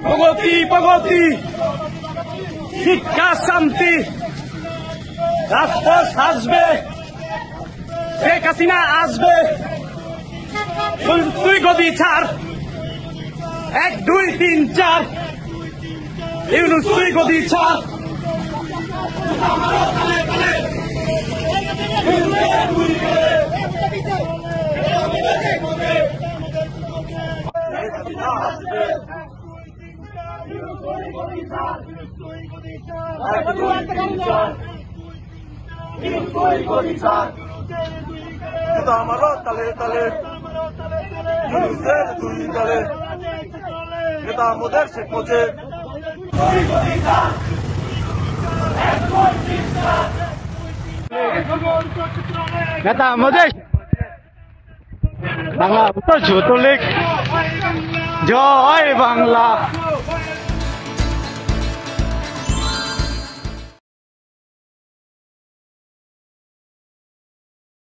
প্রগতি প্রগতি শিক্ষা শান্তি রাজপথ আসবে শেখ হাসিনা আসবে তুই গদি ছাড় 1 2 3 4 ইউনূস তুই গদি ছাড় আমারও তালে তালে ইউনূসের দুই দলে নেতা মোদের শেখ মুজিব নেতা মোদের বাংলা ছাত্রলীগ জয় বাংলা।